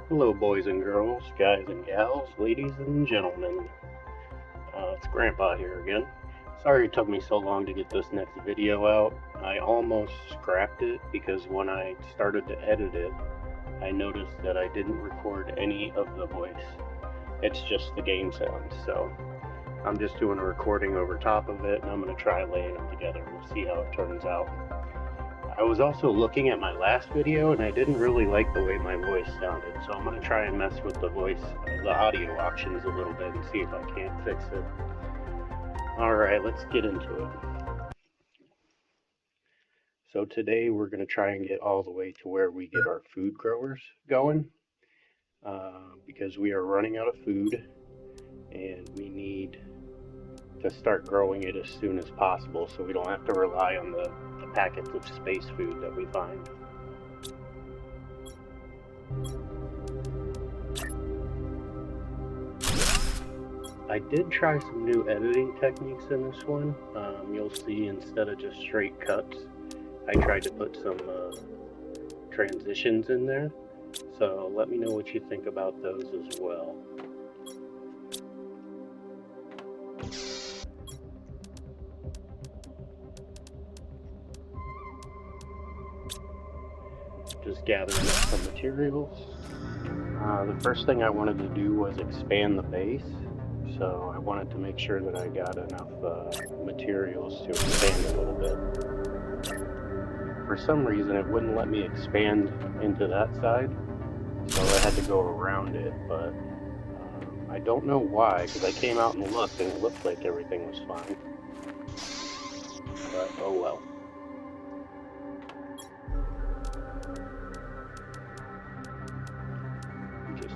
Hello, boys and girls, guys and gals, ladies and gentlemen. It's Grandpa here again. Sorry it took me so long to get this next video out. I almost scrapped it because when I started to edit it, I noticed that I didn't record any of the voice. It's just the game sounds, so I'm just doing a recording over top of it, and I'm going to try laying them together. We'll see how it turns out. I was also looking at my last video and I didn't really like the way my voice sounded, so I'm going to try and mess with the audio options a little bit and see if I can't fix it. Alright, let's get into it. So today we're going to try and get all the way to where we get our food growers going, because we are running out of food and we need to start growing it as soon as possible so we don't have to rely on the packets of space food that we find. I did try some new editing techniques in this one. You'll see instead of just straight cuts, I tried to put some transitions in there. So let me know what you think about those as well. Just gathering up some materials. The first thing I wanted to do was expand the base, so I wanted to make sure that I got enough materials to expand a little bit. For some reason it wouldn't let me expand into that side, so I had to go around it, but I don't know why, because I came out and looked and it looked like everything was fine. But oh well.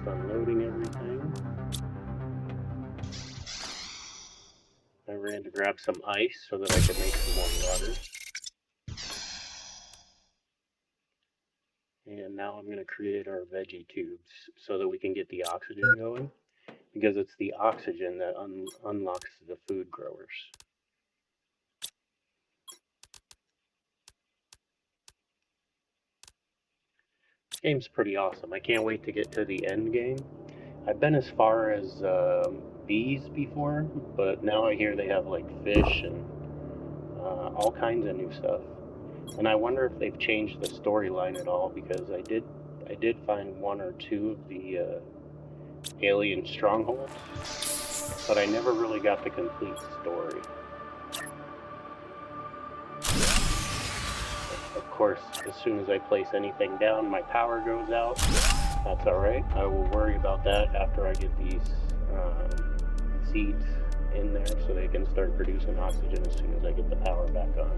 Unloading everything. I ran to grab some ice so that I could make some more water. And now I'm going to create our veggie tubes so that we can get the oxygen going, because it's the oxygen that unlocks the food growers. This game's pretty awesome. I can't wait to get to the end game. I've been as far as bees before, but now I hear they have like fish and all kinds of new stuff. And I wonder if they've changed the storyline at all, because I did find one or two of the alien strongholds, but I never really got the complete story. Of course, as soon as I place anything down, my power goes out. That's alright. I will worry about that after I get these seeds in there so they can start producing oxygen as soon as I get the power back on.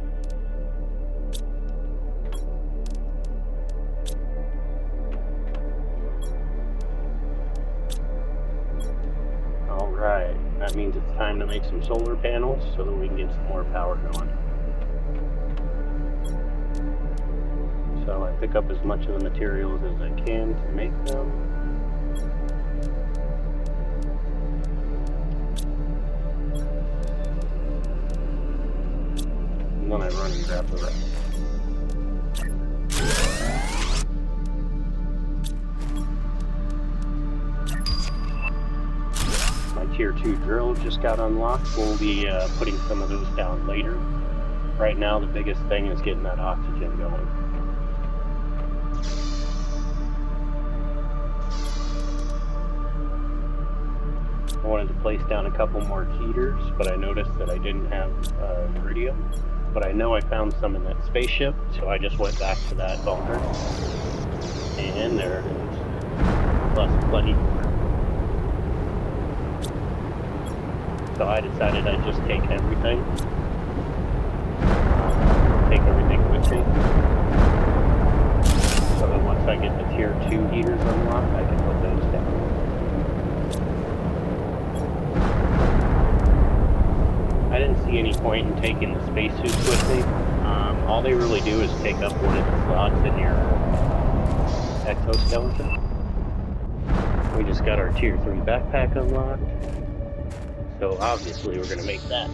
Alright, that means it's time to make some solar panels so that we can get some more power going. So I pick up as much of the materials as I can to make them. And then I run and grab the rest. My tier 2 drill just got unlocked. We'll be putting some of those down later. Right now the biggest thing is getting that oxygen going. I wanted to place down a couple more heaters, but I noticed that I didn't have iridium. But I know I found some in that spaceship, so I just went back to that bunker. And there it is. Plus plenty more. So I decided I'd just take everything. Take everything with me. So that once I get the tier 2 heaters unlocked, I can put those down. I didn't see any point in taking the spacesuits with me. All they really do is take up one of the slots in your exoskeleton. We just got our tier 3 backpack unlocked, so obviously we're going to make that.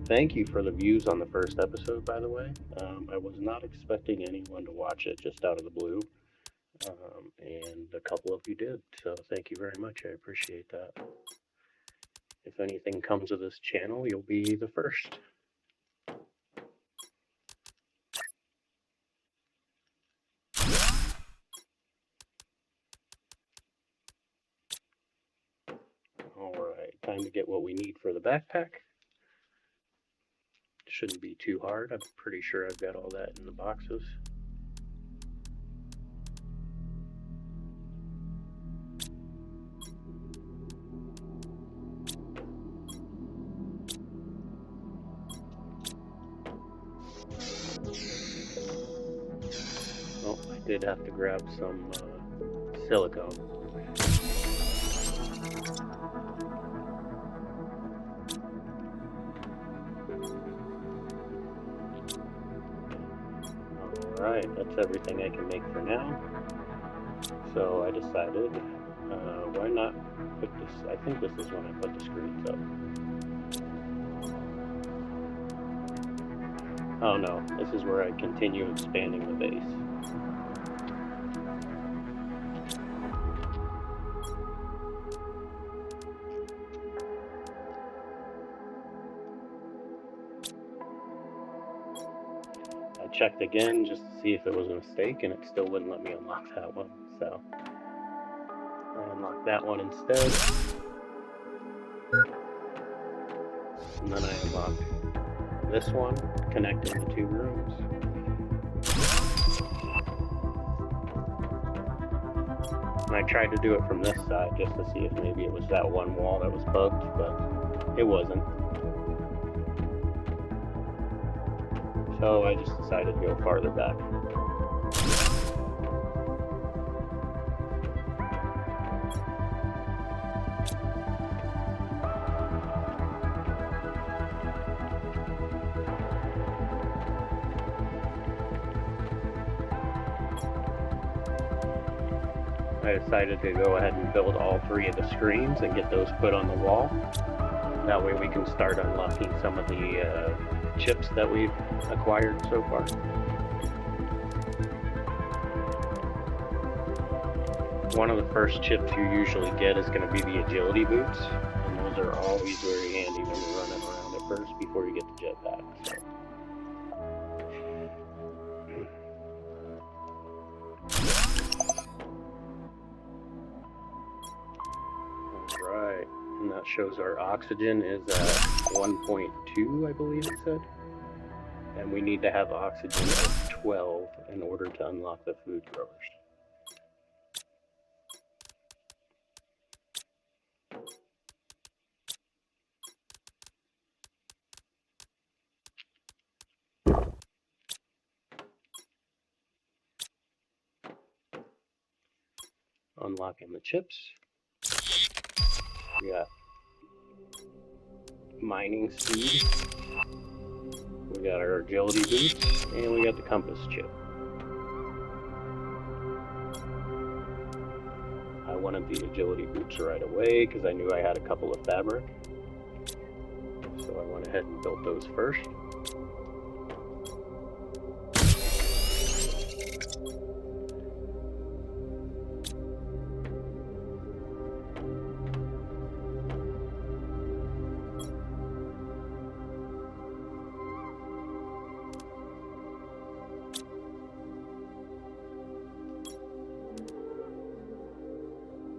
Thank you for the views on the first episode, by the way. I was not expecting anyone to watch it just out of the blue, and a couple of you did, so thank you very much. I appreciate that. If anything comes of this channel, you'll be the first. Alright, time to get what we need for the backpack. Shouldn't be too hard. I'm pretty sure I've got all that in the boxes. Oh, I did have to grab some silicone. Alright, that's everything I can make for now. So I decided, why not put this, I think this is when I put the screens up. Oh no, this is where I continue expanding the base. I checked again just to see if it was a mistake, and it still wouldn't let me unlock that one, so I unlocked that one instead. And then I unlocked this one, connecting the two rooms. And I tried to do it from this side just to see if maybe it was that one wall that was bugged, but it wasn't. So I just decided to go farther back. I decided to go ahead and build all three of the screens and get those put on the wall. That way we can start unlocking some of the chips that we've acquired so far. One of the first chips you usually get is going to be the agility boots, and those are always very handy when you're running around at first before you get the jetpack. So. Alright, and that shows our oxygen is at 1.2, I believe it said. And we need to have oxygen of 12 in order to unlock the food growers. Unlocking the chips. We got mining speed. We got our agility boots, and we got the compass chip. I wanted the agility boots right away because I knew I had a couple of fabric. So I went ahead and built those first.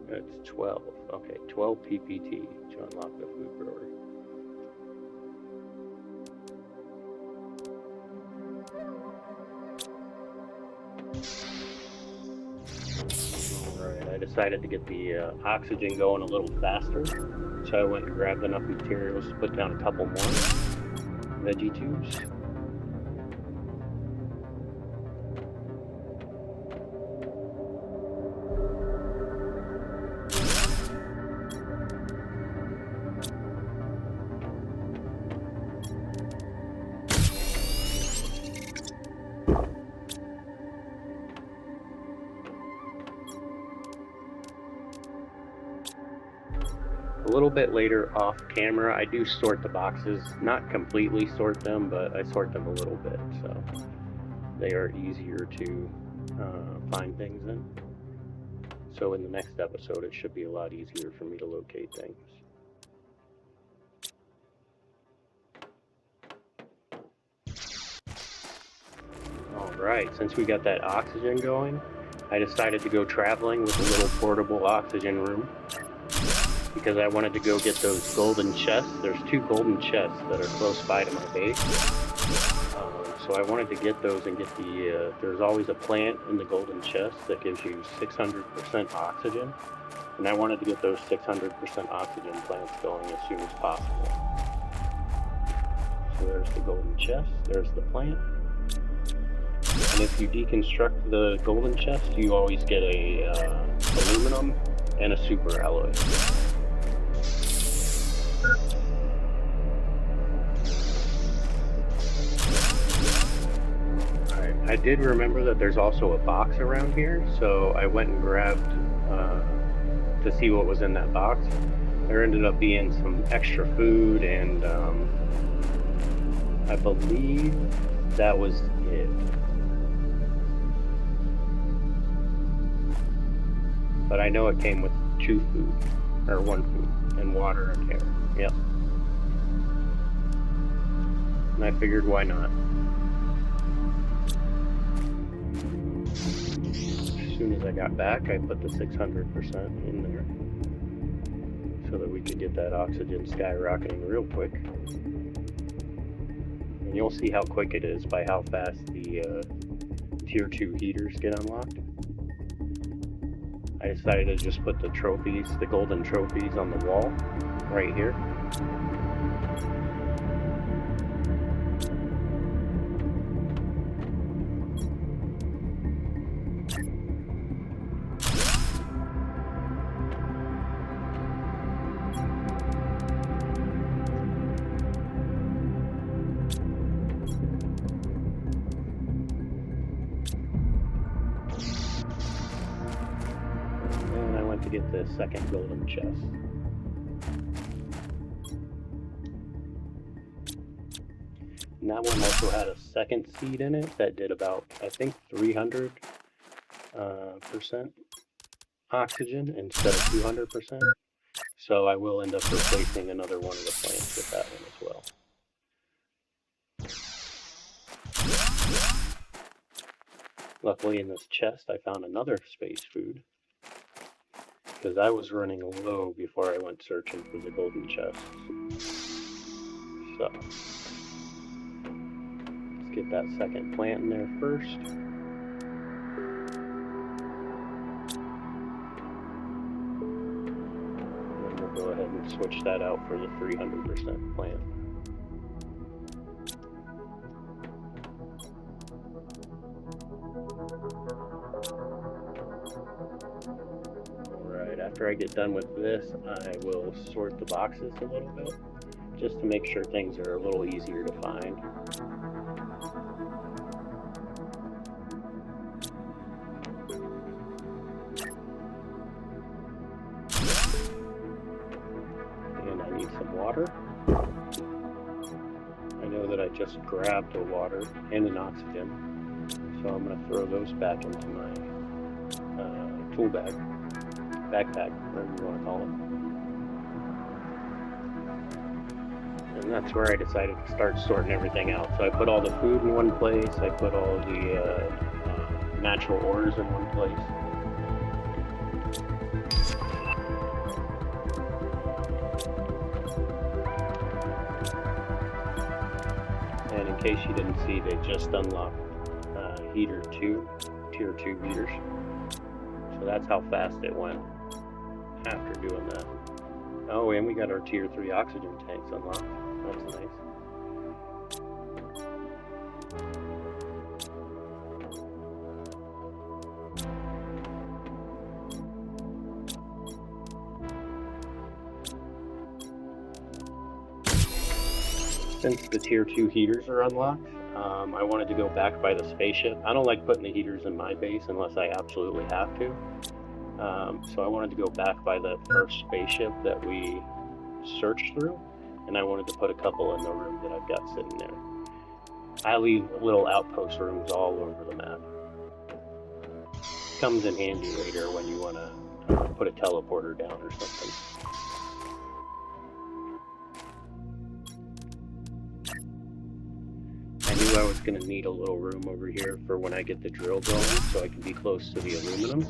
It's 12. Okay, 12 PPT to unlock the food grower. Alright, I decided to get the oxygen going a little faster, so I went and grabbed enough materials to put down a couple more veggie tubes. A little bit later off camera, I do sort the boxes. Not completely sort them, but I sort them a little bit, so they are easier to find things in. So in the next episode, it should be a lot easier for me to locate things. Alright, since we got that oxygen going, I decided to go traveling with a little portable oxygen room because I wanted to go get those golden chests. There's 2 golden chests that are close by to my base. So I wanted to get those and get the, there's always a plant in the golden chest that gives you 600% oxygen. And I wanted to get those 600% oxygen plants going as soon as possible. So there's the golden chest, there's the plant. And if you deconstruct the golden chest, you always get a aluminum and a super alloy. Alright, I did remember that there's also a box around here, so I went and grabbed to see what was in that box. There ended up being some extra food, and I believe that was it. But I know it came with 2 food, or 1 food, and water and air. Yep. And I figured, why not? As soon as I got back, I put the 600% in there so that we could get that oxygen skyrocketing real quick. And you'll see how quick it is by how fast the tier 2 heaters get unlocked. I decided to just put the trophies, the golden trophies, on the wall right here. To get the second golden chest. And that one also had a second seed in it that did about, I think, 300% oxygen instead of 200%. So I will end up replacing another one of the plants with that one as well. Luckily in this chest I found another space food, because I was running low before I went searching for the golden chests. So, let's get that second plant in there first. And then we'll go ahead and switch that out for the 300% plant. After I get done with this, I will sort the boxes a little bit, just to make sure things are a little easier to find. And I need some water. I know that I just grabbed the water and an oxygen, so I'm going to throw those back into my tool bag. Backpack, whatever you want to call it. And that's where I decided to start sorting everything out. So I put all the food in one place, I put all the natural ores in one place. And in case you didn't see, they just unlocked heater 2, tier 2 heaters. So that's how fast it went after doing that. Oh, and we got our tier 3 oxygen tanks unlocked. That's nice. Since the tier 2 heaters are unlocked, I wanted to go back by the spaceship. I don't like putting the heaters in my base unless I absolutely have to. So I wanted to go back by the first spaceship that we search through, and I wanted to put a couple in the room that I've got sitting there. I leave little outpost rooms all over the map. Comes in handy later when you want to put a teleporter down or something. I knew I was going to need a little room over here for when I get the drill going, so I can be close to the aluminum.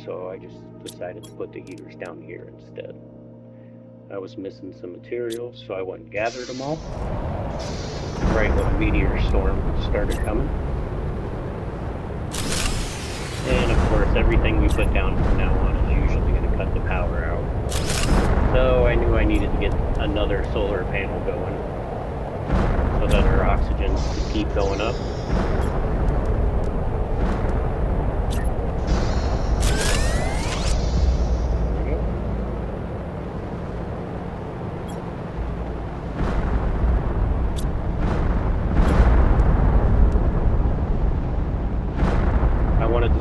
So I just decided to put the heaters down here instead. I was missing some materials, so I went and gathered them all right when a meteor storm started coming. And of course, everything we put down from now on is usually going to cut the power out. So I knew I needed to get another solar panel going so that our oxygen could keep going up.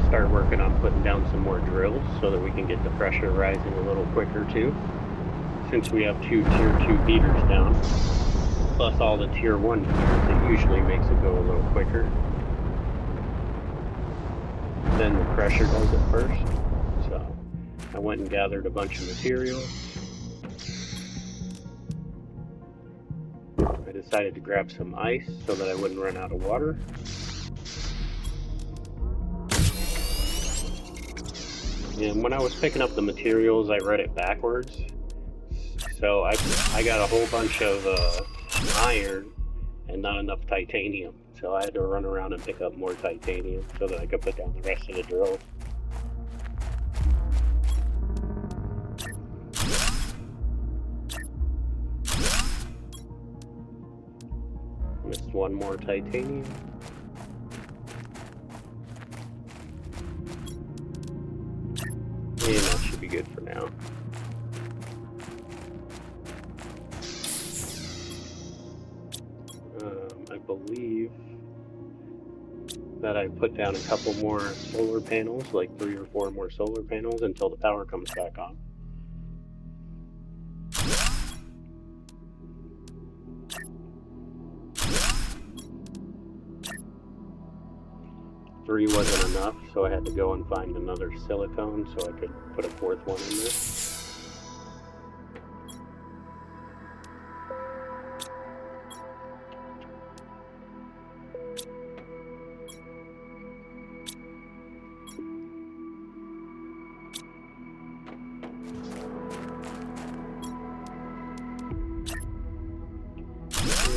Start working on putting down some more drills so that we can get the pressure rising a little quicker too. Since we have two tier 2 heaters down, plus all the tier 1 heaters, it usually makes it go a little quicker than the pressure does at first. So I went and gathered a bunch of materials. I decided to grab some ice so that I wouldn't run out of water. And when I was picking up the materials, I read it backwards. So I got a whole bunch of iron and not enough titanium. So I had to run around and pick up more titanium so that I could put down the rest of the drills. Missed one more titanium. And that should be good for now. I believe that I put down a couple more solar panels, like 3 or 4 more solar panels until the power comes back on. Three wasn't enough, so I had to go and find another silicone so I could put a 4th one in there.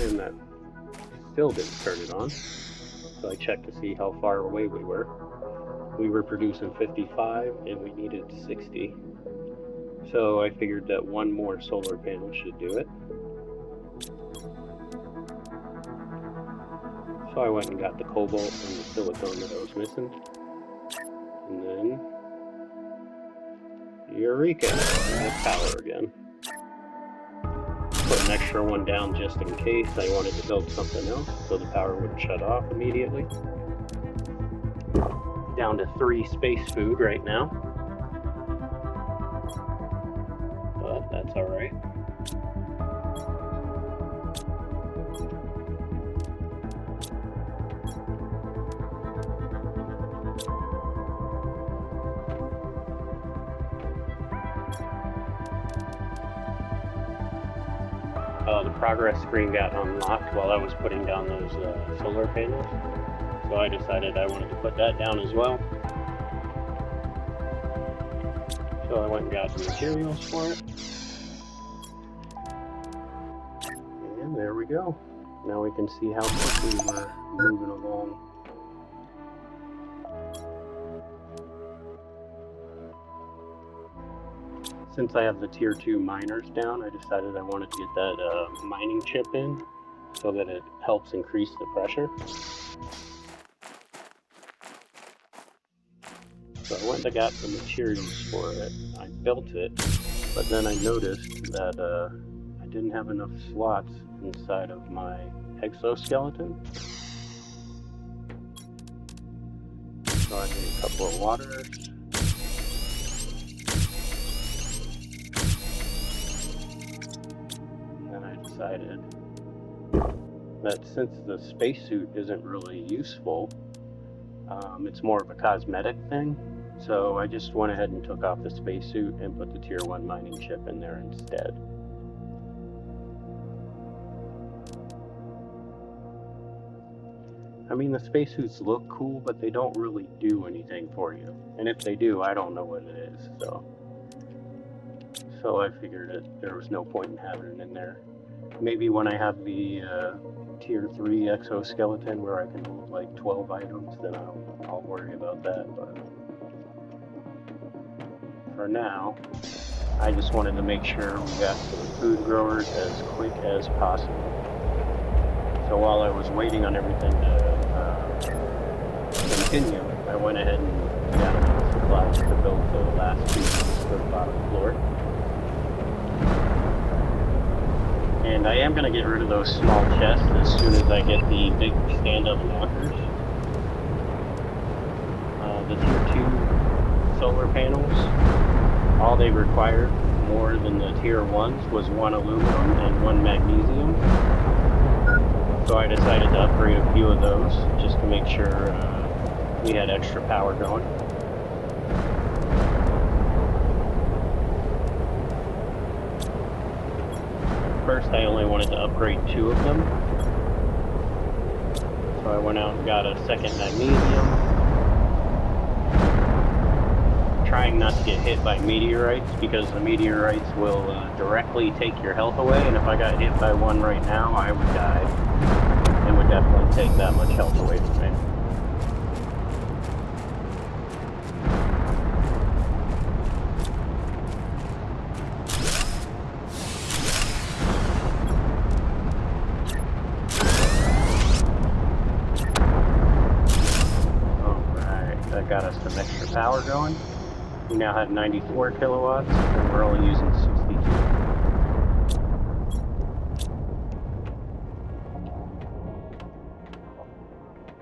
And that still didn't turn it on. So I checked to see how far away we were. We were producing 55 and we needed 60. So I figured that one more solar panel should do it. So I went and got the cobalt and the silicone that I was missing. And then, eureka! I have power again. Put an extra one down just in case I wanted to build something else so the power wouldn't shut off immediately. Down to 3 space food right now. But that's alright. The progress screen got unlocked while I was putting down those solar panels. So I decided I wanted to put that down as well. So I went and got the materials for it. And there we go. Now we can see how quickly we're moving along. Since I have the tier 2 miners down, I decided I wanted to get that mining chip in so that it helps increase the pressure. So I went and got the materials for it. I built it, but then I noticed that I didn't have enough slots inside of my exoskeleton. So I made a couple of waters. decided that since the spacesuit isn't really useful, it's more of a cosmetic thing. So I just went ahead and took off the spacesuit and put the Tier 1 mining chip in there instead. I mean, the spacesuits look cool, but they don't really do anything for you. And if they do, I don't know what it is, so I figured that there was no point in having it in there. Maybe when I have the Tier 3 exoskeleton where I can hold like 12 items, then I'll worry about that, but for now, I just wanted to make sure we got to the food growers as quick as possible. So while I was waiting on everything to continue, I went ahead and got enough supplies to build the last pieces for the bottom floor. And I am going to get rid of those small chests as soon as I get the big stand-up lockers. The Tier 2 solar panels, all they required more than the Tier 1s was 1 aluminum and 1 magnesium. So I decided to upgrade a few of those just to make sure we had extra power going. First, I only wanted to upgrade 2 of them. So I went out and got a second magnesium. Trying not to get hit by meteorites, because the meteorites will directly take your health away, and if I got hit by one right now, I would die. It would definitely take that much health away from me. Got us some extra power going. We now have 94 kilowatts, and we're only using 62.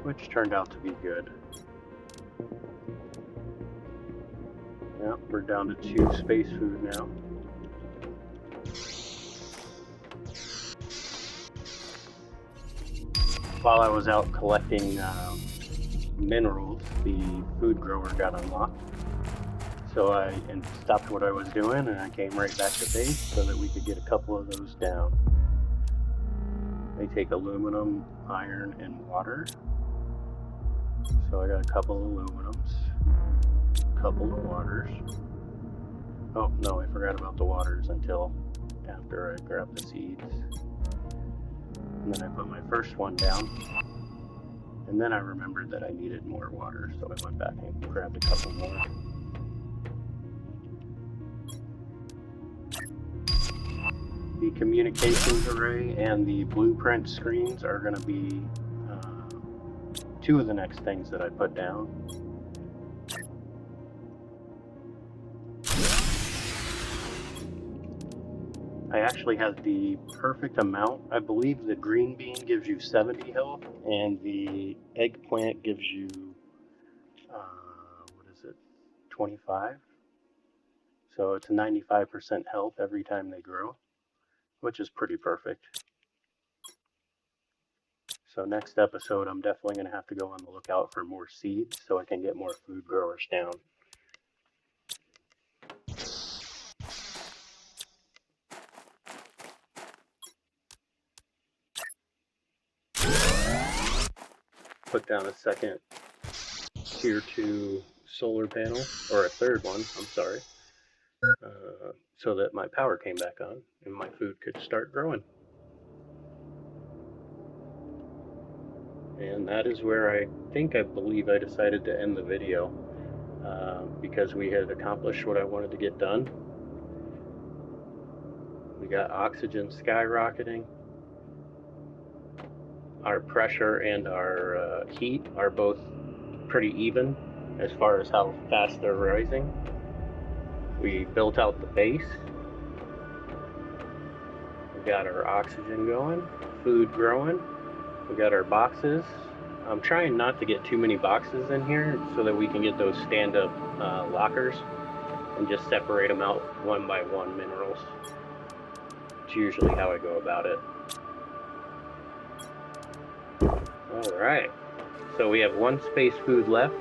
Which turned out to be good. Yep, we're down to 2 space food now. While I was out collecting minerals, the food grower got unlocked. So I stopped what I was doing and I came right back to base so that we could get a couple of those down. They take aluminum, iron, and water. So I got a couple of aluminums, a couple of waters. Oh no, I forgot about the waters until after I grabbed the seeds. And then I put my first one down. And then I remembered that I needed more water, so I went back and grabbed a couple more. The communications array and the blueprint screens are going to be 2 of the next things that I put down. I actually have the perfect amount. I believe the green bean gives you 70 health, and the eggplant gives you, 25? So it's 95% health every time they grow, which is pretty perfect. So next episode, I'm definitely going to have to go on the lookout for more seeds so I can get more food growers down. Put down a second Tier 2 solar panel, or a third one, I'm sorry, so that my power came back on and my food could start growing. And that is where I believe I decided to end the video, because we had accomplished what I wanted to get done. We got oxygen skyrocketing. Our pressure and our heat are both pretty even as far as how fast they're rising. We built out the base. We got our oxygen going, food growing. We got our boxes. I'm trying not to get too many boxes in here so that we can get those stand-up lockers and just separate them out one by one minerals That's usually how I go about it. Alright, so we have one space food left.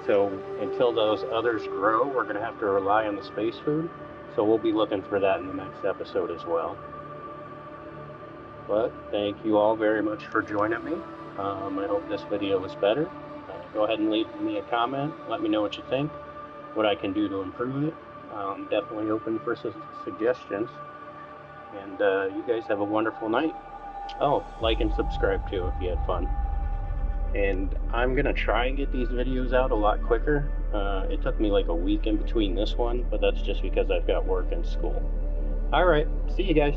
So until those others grow, we're going to have to rely on the space food. So we'll be looking for that in the next episode as well. But thank you all very much for joining me. I hope this video was better. Go ahead and leave me a comment. Let me know what you think, what I can do to improve it. Definitely open for suggestions. And you guys have a wonderful night. Oh, like and subscribe too if you had fun. And I'm going to try and get these videos out a lot quicker. It took me like a week in between this one, but that's just because I've got work and school. Alright, see you guys.